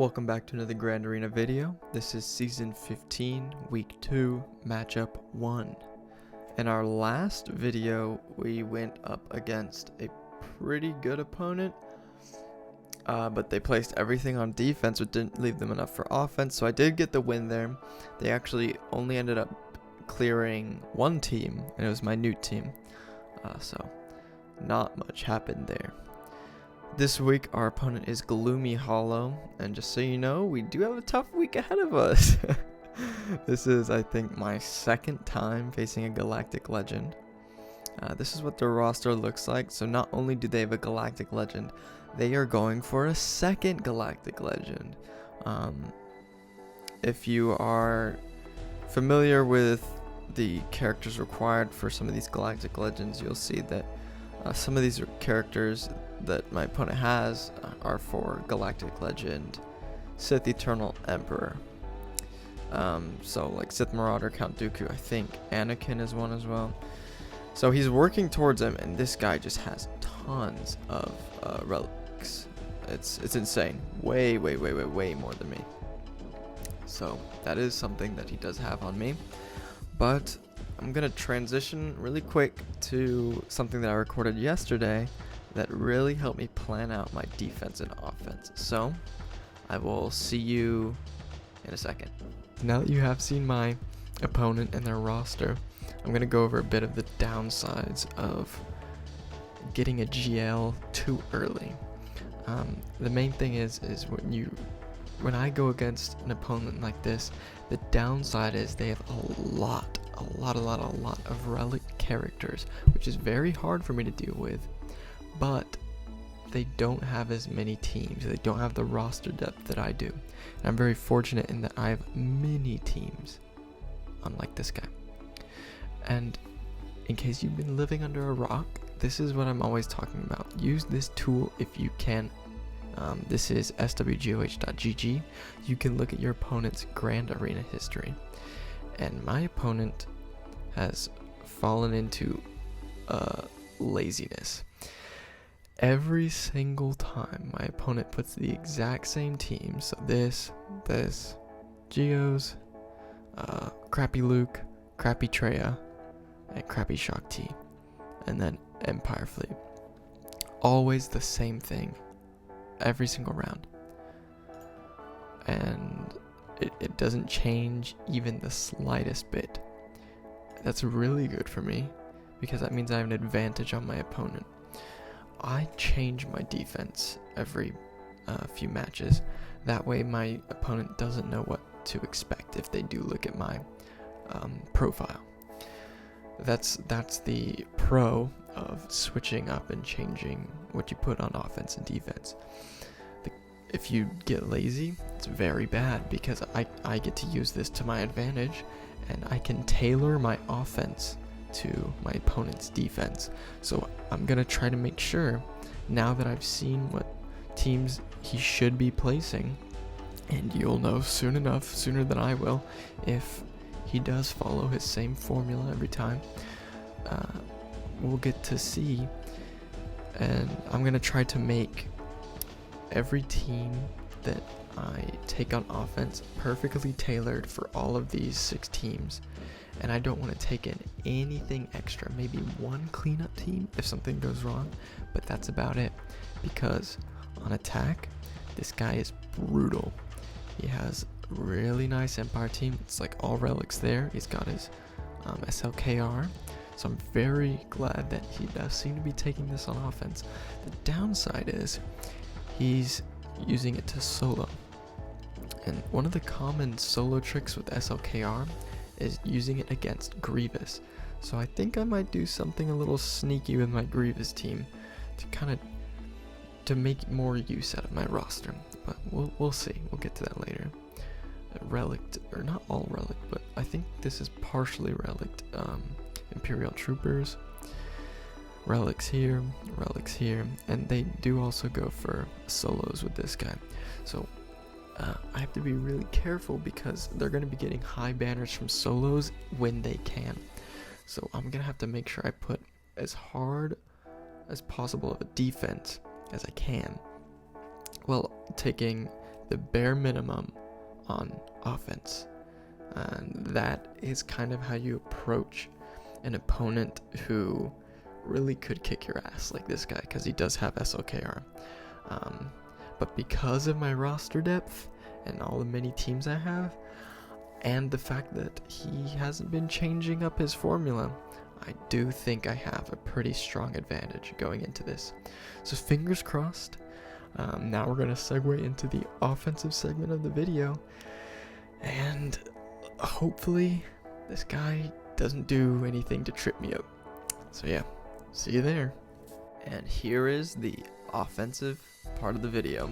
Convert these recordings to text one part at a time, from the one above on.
Welcome back to another Grand Arena video. This is Season 15, Week 2, Matchup 1. In our last video, we went up against a pretty good opponent, but they placed everything on defense, but didn't leave them enough for offense, so I did get the win there. They actually only ended up clearing one team, and it was my new team, so not much happened there. This week, our opponent is Gloomy Hollow, and just so you know, we do have a tough week ahead of us. This is, I think, my second time facing a Galactic Legend. This is what their roster looks like, so not only do they have a Galactic Legend, they are going for a second Galactic Legend. If you are familiar with the characters required for some of these Galactic Legends, you'll see that some of these characters that my opponent has are for Galactic Legend, Sith Eternal Emperor. So like Sith Marauder, Count Dooku, I think Anakin is one as well. So he's working towards him, and this guy just has tons of relics. It's insane. Way more than me. So that is something that he does have on me. But I'm gonna transition really quick to something that I recorded yesterday that really helped me plan out my defense and offense. So I will see you in a second. Now that you have seen my opponent and their roster, I'm going to go over a bit of the downsides of getting a GL too early. The main thing is when I go against an opponent like this, the downside is they have a lot of relic characters, which is very hard for me to deal with. But they don't have as many teams. They don't have the roster depth that I do. And I'm very fortunate in that I have many teams, unlike this guy. And in case you've been living under a rock, this is what I'm always talking about. Use this tool if you can. This is SWGOH.gg. You can look at your opponent's Grand Arena history. And my opponent has fallen into laziness. Every single time my opponent puts the exact same team, so this, Geos, crappy Luke, crappy Traya, and crappy Shaak Ti, and then Empire Fleet. Always the same thing, every single round. And it doesn't change even the slightest bit. That's really good for me, because that means I have an advantage on my opponent. I change my defense every few matches. That way my opponent doesn't know what to expect if they do look at my profile. That's the pro of switching up and changing what you put on offense and defense. If you get lazy, it's very bad, because I get to use this to my advantage, and I can tailor my offense to my opponent's defense. So I'm gonna try to make sure, now that I've seen what teams he should be placing, and you'll know soon enough, sooner than I will, if he does follow his same formula every time. We'll get to see, and I'm gonna try to make every team that I take on offense perfectly tailored for all of these 6 teams. And I don't want to take in anything extra. Maybe one cleanup team if something goes wrong, but that's about it. Because on attack, this guy is brutal. He has a really nice Empire team. It's like all relics there. He's got his SLKR. So I'm very glad that he does seem to be taking this on offense. The downside is he's using it to solo. And one of the common solo tricks with SLKR is using it against Grievous. So I think I might do something a little sneaky with my Grievous team to make more use out of my roster. But we'll see. We'll get to that later. Relict, or not all relic, but I think this is partially relict. Imperial Troopers, relics here, and they do also go for solos with this guy. So I have to be really careful, because they're going to be getting high banners from solos when they can. So I'm going to have to make sure I put as hard as possible of a defense as I can, while taking the bare minimum on offense. And that is kind of how you approach an opponent who really could kick your ass, like this guy, because he does have SLKR. But because of my roster depth and all the many teams I have, and the fact that he hasn't been changing up his formula, I do think I have a pretty strong advantage going into this. So fingers crossed. Now we're going to segue into the offensive segment of the video. And hopefully this guy doesn't do anything to trip me up. So yeah, see you there. And here is the offensive part of the video.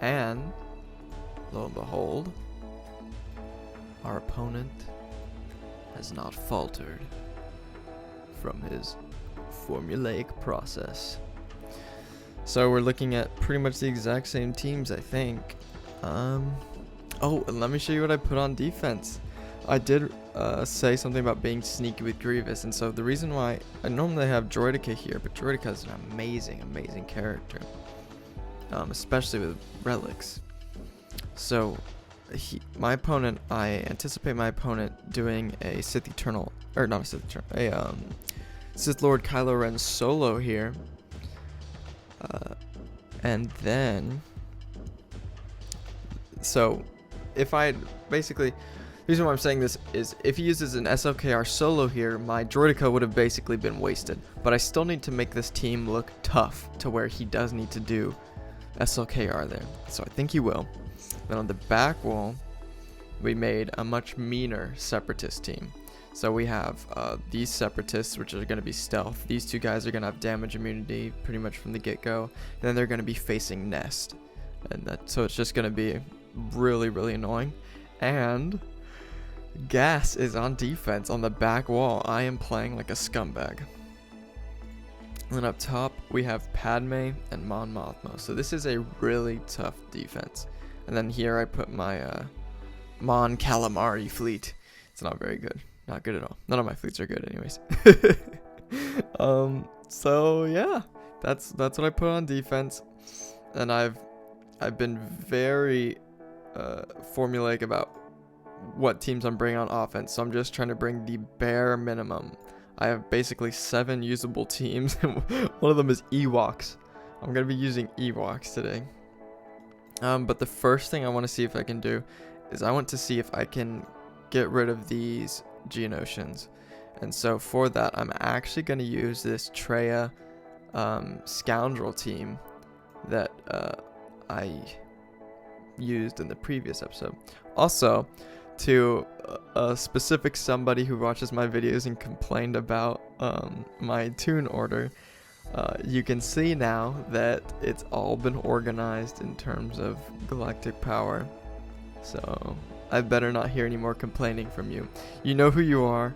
And lo and behold, our opponent has not faltered from his formulaic process. So we're looking at pretty much the exact same teams, I think. Oh, and let me show you what I put on defense. I did say something about being sneaky with Grievous, and so the reason why I normally have Droideka here, but Droideka is an amazing character, especially with relics. So my opponent, I anticipate my opponent doing a Sith Eternal, or not a Sith Eternal, a Sith Lord Kylo Ren solo here, and then, so if I basically, the reason why I'm saying this is if he uses an SLKR solo here, my Droideka would have basically been wasted. But I still need to make this team look tough to where he does need to do SLKR there. So I think he will. Then on the back wall, we made a much meaner Separatist team. So we have these Separatists, which are going to be stealth. These two guys are going to have damage immunity pretty much from the get-go. And then they're going to be facing Nest. And so it's just going to be really annoying. And Gas is on defense on the back wall. I am playing like a scumbag. And then up top, we have Padme and Mon Mothma. So this is a really tough defense. And then here I put my Mon Calamari fleet. It's not very good. Not good at all. None of my fleets are good anyways. So yeah, that's what I put on defense. And I've been very formulaic about what teams I'm bringing on offense. So I'm just trying to bring the bare minimum. I have basically 7 usable teams, and one of them is Ewoks. I'm going to be using Ewoks today. But the first thing I want to see if I can do is I want to see if I can get rid of these Geonosians. And so for that, I'm actually going to use this Traya scoundrel team that I used in the previous episode. Also, to a specific somebody who watches my videos and complained about my tune order, you can see now that it's all been organized in terms of galactic power. So I better not hear any more complaining from you. You know who you are.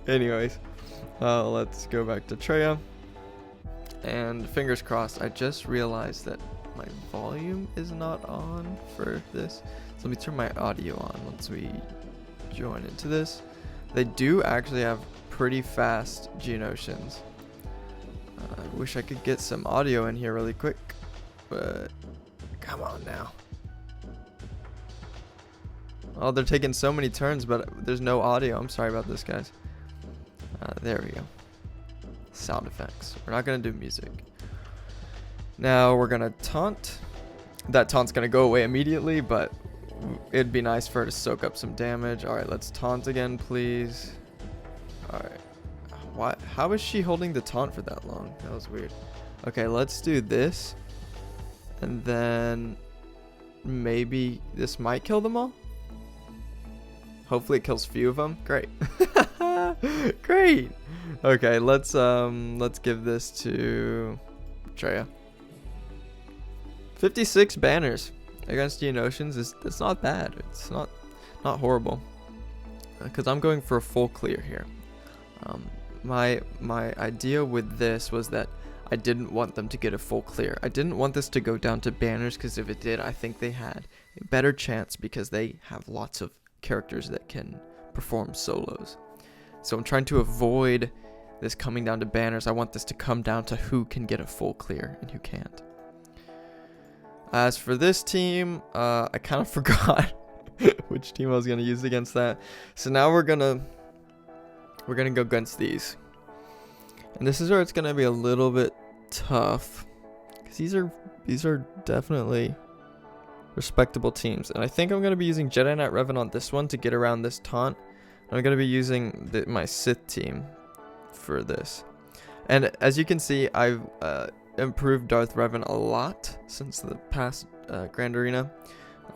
Anyways, let's go back to Traya. And fingers crossed, I just realized that my volume is not on for this. So let me turn my audio on once we join into this. They do actually have pretty fast Geonosians. I wish I could get some audio in here really quick, but come on now. Oh, they're taking so many turns, but there's no audio. I'm sorry about this, guys. There we go. Sound effects. We're not going to do music. Now we're going to taunt. That taunt's going to go away immediately, but it'd be nice for her to soak up some damage. Alright, let's taunt again, please. Alright. What? How is she holding the taunt for that long? That was weird. Okay, let's do this. And then maybe this might kill them all. Hopefully it kills a few of them. Great. Great. Okay, let's give this to Traya. 56 banners against Geonosians it's not bad. It's not horrible. Because I'm going for a full clear here. My idea with this was that I didn't want them to get a full clear. I didn't want this to go down to banners, because if it did, I think they had a better chance because they have lots of characters that can perform solos. So I'm trying to avoid this coming down to banners. I want this to come down to who can get a full clear and who can't. As for this team, I kind of forgot which team I was gonna use against that. So now we're gonna go against these, and this is where it's gonna be a little bit tough, because these are definitely respectable teams. And I think I'm gonna be using Jedi Knight Revan on this one to get around this taunt. I'm gonna be using my Sith team for this. And as you can see, I've improved Darth Revan a lot since the past Grand Arena,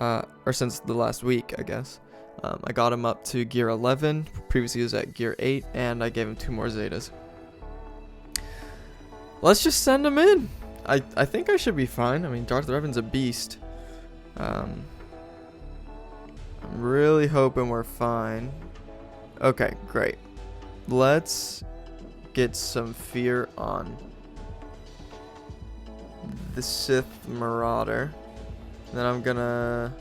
or since the last week, I guess. I got him up to gear 11. Previously he was at gear 8, and I gave him 2 more Zetas. Let's just send him in. I think I should be fine. I mean, Darth Revan's a beast. I'm really hoping we're fine. Okay, great. Let's get some fear on the Sith Marauder. Then I'm gonna,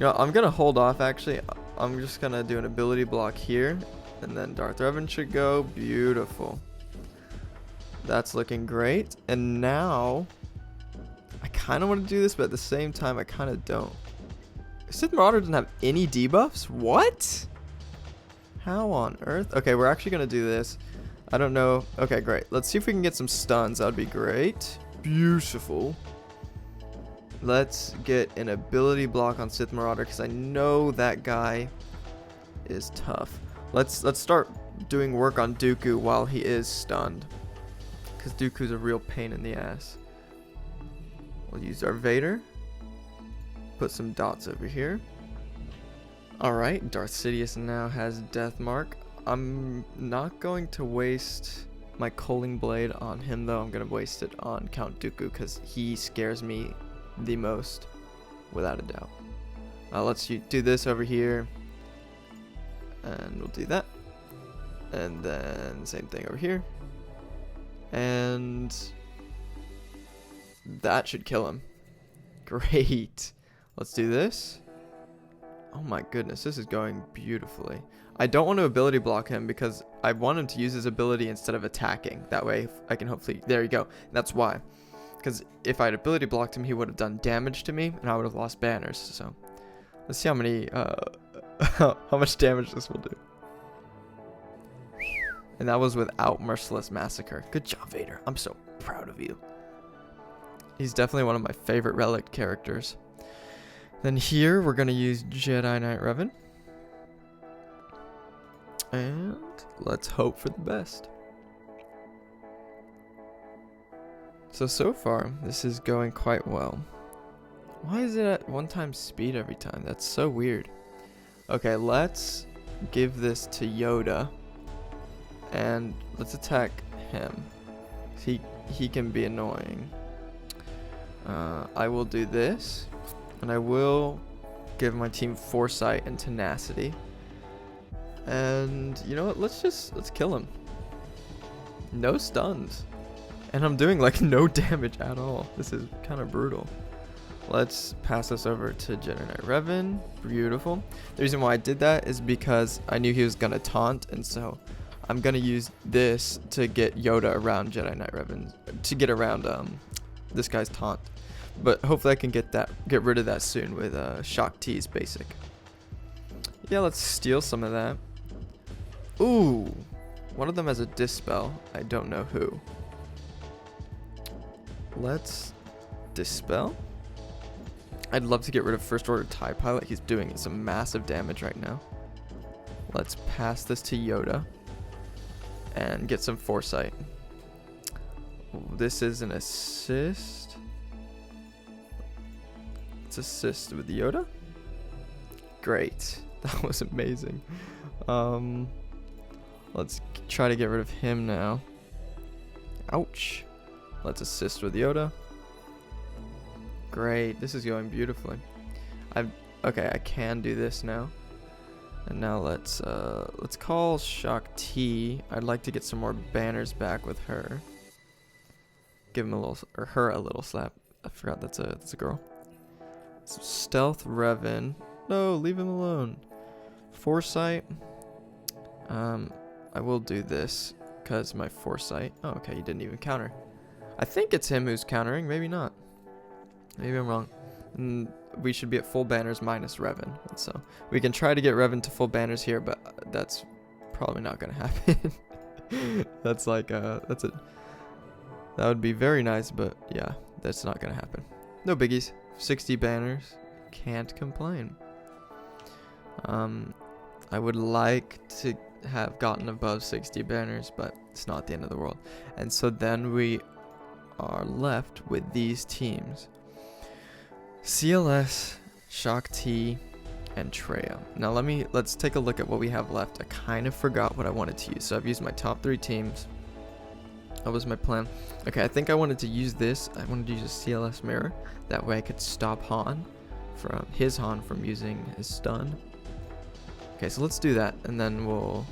I'm gonna hold off actually. I'm just gonna do an ability block here, and then Darth Revan should go. Beautiful. That's looking great. And now, I kind of want to do this, but at the same time, I kind of don't. Sith Marauder doesn't have any debuffs? What? How on earth? Okay, we're actually gonna do this. I don't know. Okay, great. Let's see if we can get some stuns. That would be great. Beautiful. Let's get an ability block on Sith Marauder, because I know that guy is tough. Let's start doing work on Dooku while he is stunned, because Dooku's a real pain in the ass. We'll use our Vader. Put some dots over here. Alright, Darth Sidious now has Death Mark. I'm not going to waste my Culling Blade on him, though. I'm going to waste it on Count Dooku, because he scares me the most, without a doubt. Let's do this over here, and we'll do that, and then same thing over here, and that should kill him. Great. Let's do this. Oh my goodness, this is going beautifully. I don't want to ability block him because I want him to use his ability instead of attacking. That way I can hopefully, there you go. That's why. Because if I had ability blocked him, he would have done damage to me, and I would have lost banners. So let's see how many, how much damage this will do. And that was without Merciless Massacre. Good job, Vader. I'm so proud of you. He's definitely one of my favorite relic characters. Then here, we're going to use Jedi Knight Revan. And let's hope for the best. So far, this is going quite well. Why is it at 1x speed every time? That's so weird. Okay, let's give this to Yoda. And let's attack him. He can be annoying. I will do this. And I will give my team Foresight and Tenacity. And you know what? Let's kill him. No stuns. And I'm doing like no damage at all. This is kind of brutal. Let's pass this over to Jedi Knight Revan. Beautiful. The reason why I did that is because I knew he was going to taunt. And so I'm going to use this to get Yoda around Jedi Knight Revan. To get around this guy's taunt. But hopefully I can get rid of that soon with Shaak Ti's basic. Yeah, let's steal some of that. Ooh. One of them has a Dispel. I don't know who. Let's Dispel. I'd love to get rid of First Order TIE Pilot. He's doing some massive damage right now. Let's pass this to Yoda. And get some Foresight. This is an assist. Let's assist with Yoda. Great. That was amazing. Let's try to get rid of him now. Ouch. Let's assist with Yoda. Great. This is going beautifully. Okay, I can do this now. And now let's call Shaak Ti. I'd like to get some more banners back with her. Give him a little, or her a little slap. I forgot that's a girl. Stealth Revan. No, leave him alone. Foresight. I will do this because my Foresight. Oh, okay, he didn't even counter. I think it's him who's countering, maybe not. Maybe I'm wrong. We should be at full banners minus Revan. So we can try to get Revan to full banners here, but that's probably not gonna happen. That's like that would be very nice, but yeah, that's not gonna happen. No biggies. 60 banners. Can't complain. I would like to have gotten above 60 banners, but it's not the end of the world. And so then we are left with these teams: CLS, Shaak Ti, and Traya. Now let's take a look at what we have left. I kind of forgot what I wanted to use, so I've used my top 3 teams. That was my plan. Okay, I think I wanted to use this. I wanted to use a CLS mirror. That way I could stop Han from using his stun. Okay, so let's do that, and then we'll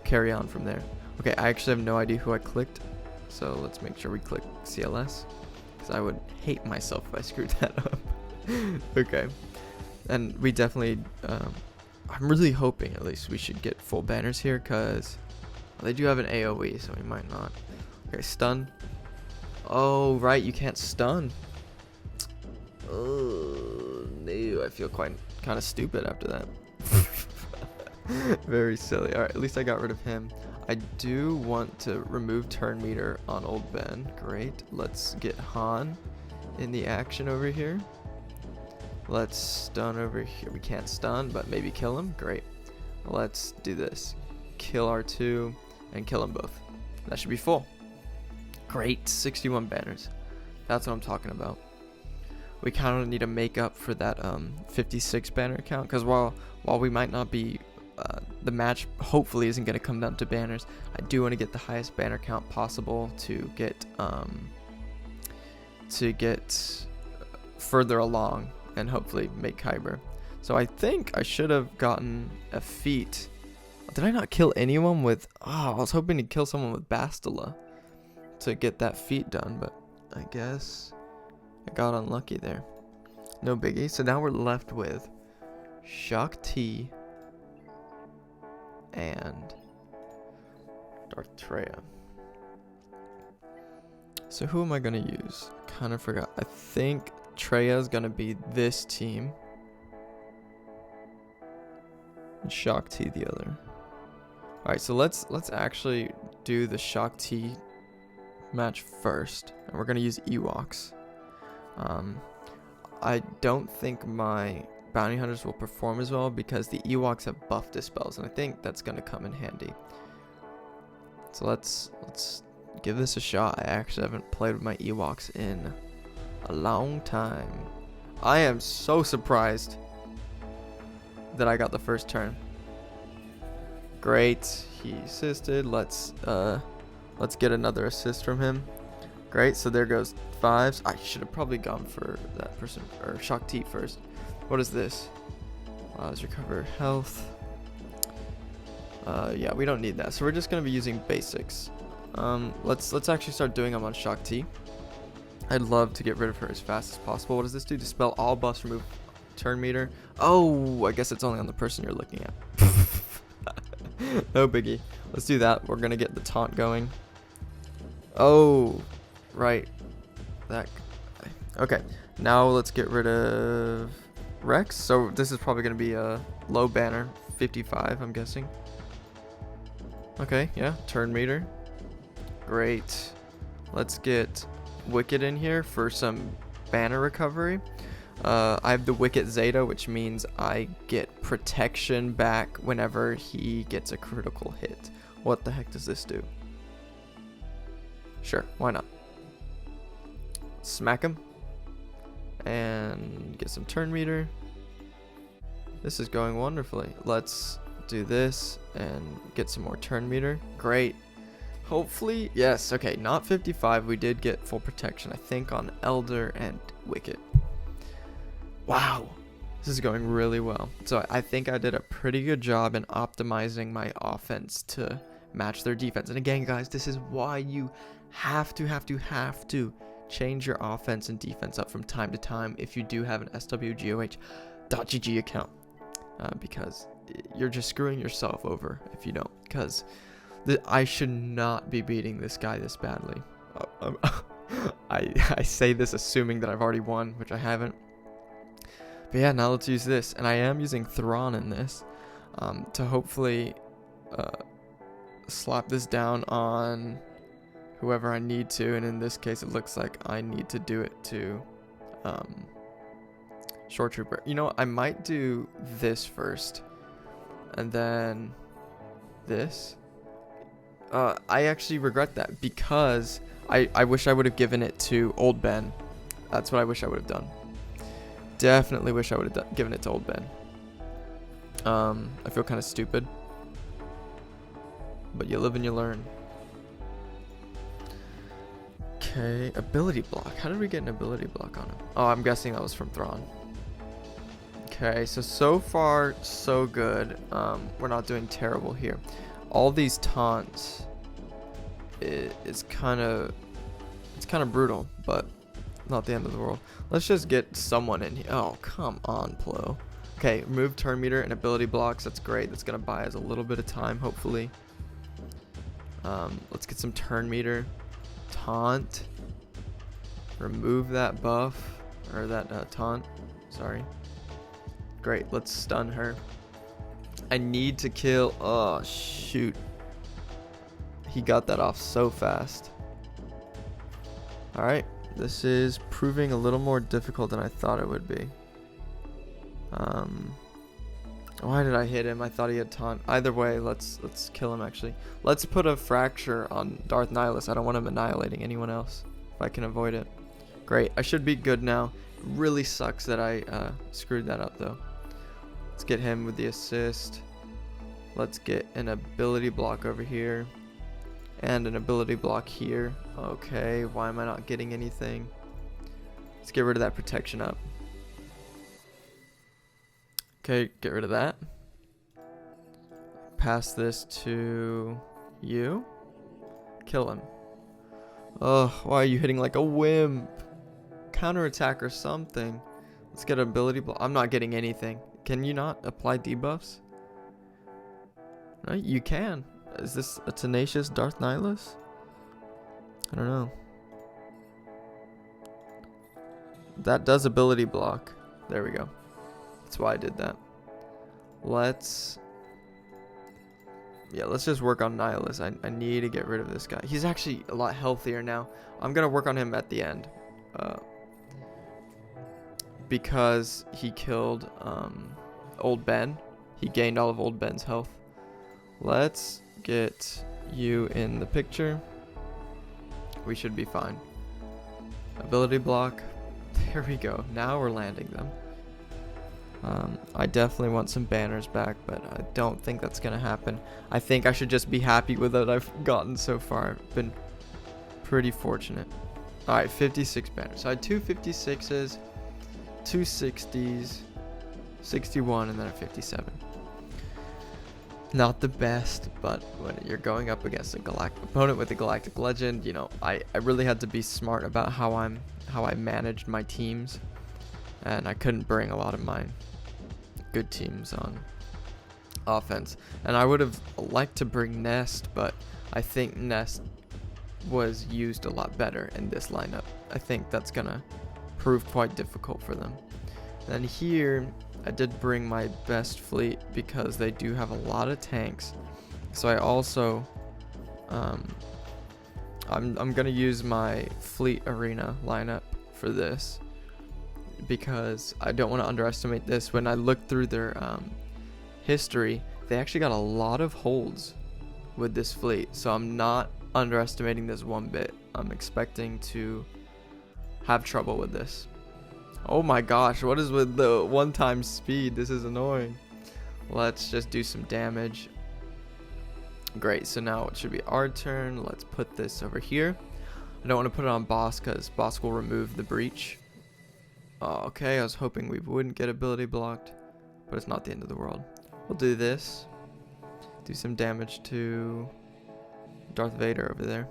carry on from there. Okay, I actually have no idea who I clicked, so let's make sure we click CLS, because I would hate myself if I screwed that up. Okay, and we definitely, I'm really hoping at least we should get full banners here, because they do have an AoE, so we might not. Okay, stun. Oh, right, you can't stun. Oh, no, I feel kind of stupid after that. Very silly. Alright, at least I got rid of him. I do want to remove turn meter on old Ben. Great. Let's get Han in the action over here. Let's stun over here. We can't stun, but maybe kill him. Great. Let's do this. Kill R2 and kill them both. That should be full. Great. 61 banners. That's what I'm talking about. We kind of need to make up for that 56 banner count, because while we might not be, the match hopefully isn't going to come down to banners, I do want to get the highest banner count possible to get further along and hopefully make Kyber. So I think I should have gotten a feat. Did I not kill anyone with... I was hoping to kill someone with Bastila to get that feat done, but I guess I got unlucky there. No biggie. So now we're left with Shaak Ti and Traya. So who am I going to use? Kind of forgot. I think Traya is going to be this team. And Shaak Ti the other. Alright, so let's actually do the Shaak Ti match first. And we're going to use Ewoks. I don't think my bounty hunters will perform as well because the Ewoks have buff dispels, and I think that's going to come in handy. So let's give this a shot. I actually haven't played with my Ewoks in a long time. I am so surprised that I got the first turn. Great, he assisted. Let's get another assist from him. Great, so there goes 5s. I should have probably gone for that person, or Shaak Ti first. What is this? Allows recover health. Yeah, we don't need that, so we're just gonna be using basics. Let's actually start doing them on Shaak Ti. I'd love to get rid of her as fast as possible. What does this do? Dispel all buffs, remove turn meter. Oh, I guess it's only on the person you're looking at. No biggie. Let's do that. We're gonna get the taunt going. Oh, right. That. Okay. Now let's get rid of Rex. So this is probably gonna be a low banner, 55, I'm guessing. Okay. Yeah. Turn meter. Great. Let's get Wicket in here for some banner recovery. I have the Wicket Zeta, which means I get protection back whenever he gets a critical hit. What the heck does this do? Sure, why not? Smack him. And get some turn meter. This is going wonderfully. Let's do this and get some more turn meter. Great. Hopefully, yes, okay, not 55. We did get full protection, I think, on Elder and Wicket. Wow, this is going really well. So I think I did a pretty good job in optimizing my offense to match their defense. And again, guys, this is why you have to change your offense and defense up from time to time if you do have an SWGOH.GG account. Because you're just screwing yourself over if you don't. Because I should not be beating this guy this badly. I say this assuming that I've already won, which I haven't. But yeah, now let's use this. And I am using Thrawn in this to hopefully slap this down on whoever I need to. And in this case, it looks like I need to do it to Shore Trooper. You know what? I might do this first. And then this. I actually regret that because I wish I would have given it to Old Ben. That's what I wish I would have done. Definitely wish I would have given it to Old Ben. I feel kind of stupid. But you live and you learn. Okay, ability block. How did we get an ability block on him? Oh, I'm guessing that was from Thrawn. Okay, so far, so good. We're not doing terrible here. All these taunts is kind of brutal, but not the end of the world. Let's just get someone in here. Oh, come on, Plo. Okay, remove turn meter and ability blocks. That's great. That's gonna buy us a little bit of time, hopefully. Let's get some turn meter. Taunt. Remove that buff or that taunt. Sorry. Great. Let's stun her. I need to kill. Oh, shoot. He got that off so fast. Alright. This is proving a little more difficult than I thought it would be. Why did I hit him? I thought he had taunt. Either way, let's kill him actually. Let's put a fracture on Darth Nihilus. I don't want him annihilating anyone else if I can avoid it. Great. I should be good now. It really sucks that I screwed that up though. Let's get him with the assist. Let's get an ability block over here. And an ability block here. Okay, why am I not getting anything? Let's get rid of that protection up. Okay, get rid of that. Pass this to you. Kill him. Oh, why are you hitting like a wimp? Counterattack or something. Let's get an ability block. I'm not getting anything. Can you not apply debuffs? No, you can. Is this a tenacious Darth Nihilus? I don't know. That does ability block. There we go. That's why I did that. Let's just work on Nihilus. I need to get rid of this guy. He's actually a lot healthier now. I'm gonna work on him at the end. Because he killed Old Ben. He gained all of Old Ben's health. Let's get you in the picture. We should be fine. Ability block. There we go. Now we're landing them. I definitely want some banners back, but I don't think that's going to happen. I think I should just be happy with what I've gotten so far. I've been pretty fortunate. Alright, 56 banners. So I had two 56s, two 60s, 61, and then a 57. Not the best, but when you're going up against a galactic opponent with a galactic legend, you know, I really had to be smart about how I managed my teams, and I couldn't bring a lot of my good teams on offense. And I would have liked to bring Nest, but I think Nest was used a lot better in this lineup. I think that's gonna prove quite difficult for them. Then here I did bring my best fleet because they do have a lot of tanks. So I also I'm gonna use my fleet arena lineup for this because I don't want to underestimate this. When I looked through their history, they actually got a lot of holds with this fleet, so I'm not underestimating this one bit. I'm expecting to have trouble with this. Oh my gosh, what is with the one-time speed? This is annoying. Let's just do some damage. Great, so now it should be our turn. Let's put this over here. I don't want to put it on boss because boss will remove the breach. Oh, okay, I was hoping we wouldn't get ability blocked, but it's not the end of the world. We'll do this. Do some damage to Darth Vader over there.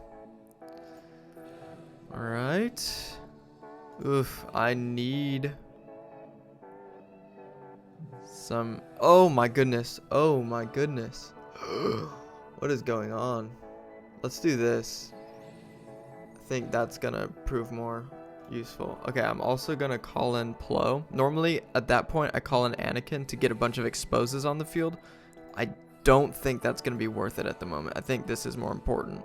Alright. Oof, I need some... Oh my goodness. Oh my goodness. What is going on? Let's do this. think that's gonna prove more useful. Okay, I'm also gonna call in Plo. Normally at that point I call in Anakin to get a bunch of exposes on the field. I don't think that's gonna be worth it at the moment. I think this is more important.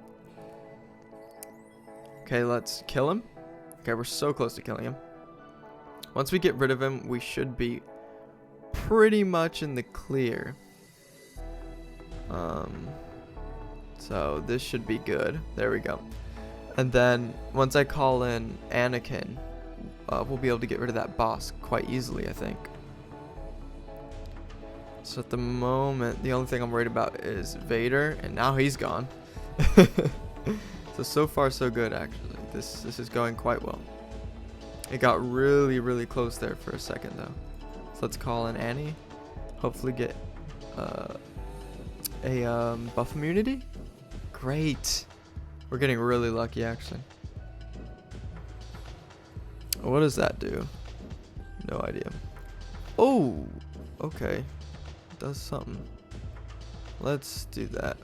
Okay, let's kill him. Okay, we're so close to killing him. Once we get rid of him, we should be pretty much in the clear. So this should be good. There we go. And then once I call in Anakin, we'll be able to get rid of that boss quite easily, I think. So at the moment, the only thing I'm worried about is Vader, and now he's gone. So far so good, actually. This is going quite well. It got really, really close there for a second, though. So let's call in Annie. Hopefully get a buff immunity. Great. We're getting really lucky, actually. What does that do? No idea. Oh, okay. It does something. Let's do that.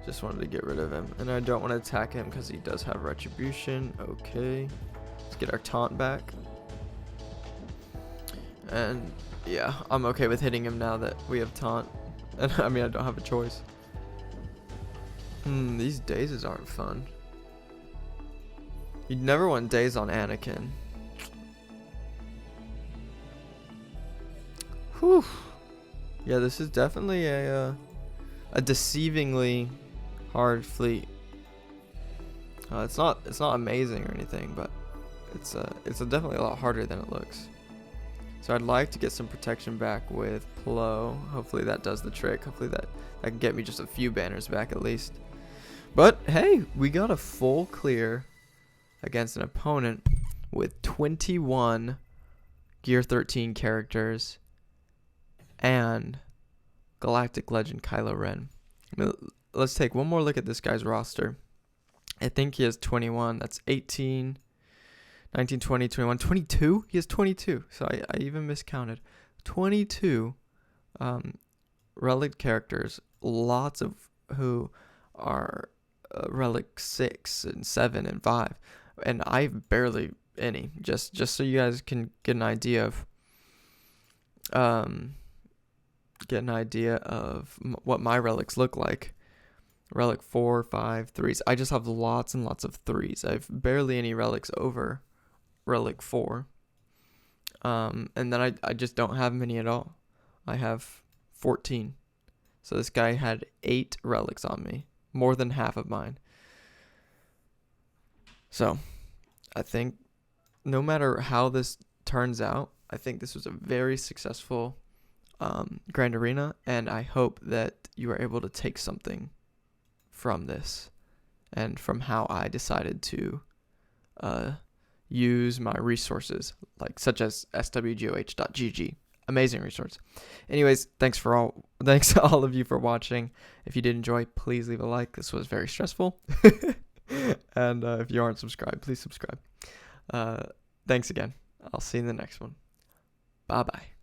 Just wanted to get rid of him. And I don't want to attack him because he does have retribution. Okay. Let's get our taunt back. And yeah, I'm okay with hitting him now that we have taunt. And I mean, I don't have a choice. These dazes aren't fun. You'd never want daze on Anakin. Whew. Yeah, this is definitely a deceivingly hard fleet. It's not amazing or anything, but it's definitely a lot harder than it looks. So I'd like to get some protection back with Plo. Hopefully that does the trick. Hopefully that can get me just a few banners back at least. But hey, we got a full clear against an opponent with 21 Gear 13 characters and Galactic Legend Kylo Ren. Let's take one more look at this guy's roster. I think he has 21. That's 18, 19, 20, 21, 22. He has 22. So I even miscounted. 22 relic characters. Lots of who are relic 6 and 7 and 5. And I've barely any. Just so you guys can get an idea of what my relics look like. Relic 4, 5, 3s. I just have lots and lots of 3s. I have barely any relics over relic 4. And then I just don't have many at all. I have 14. So this guy had 8 relics on me. More than half of mine. So I think no matter how this turns out, I think this was a very successful Grand Arena, and I hope that you are able to take something from this and from how I decided to use my resources, like such as SWGOH.gg. Amazing resource. Anyways, thanks to all of you for watching. If you did enjoy, please leave a like. This was very stressful. And if you aren't subscribed, please subscribe. Thanks again. I'll see you in the next one. Bye-bye.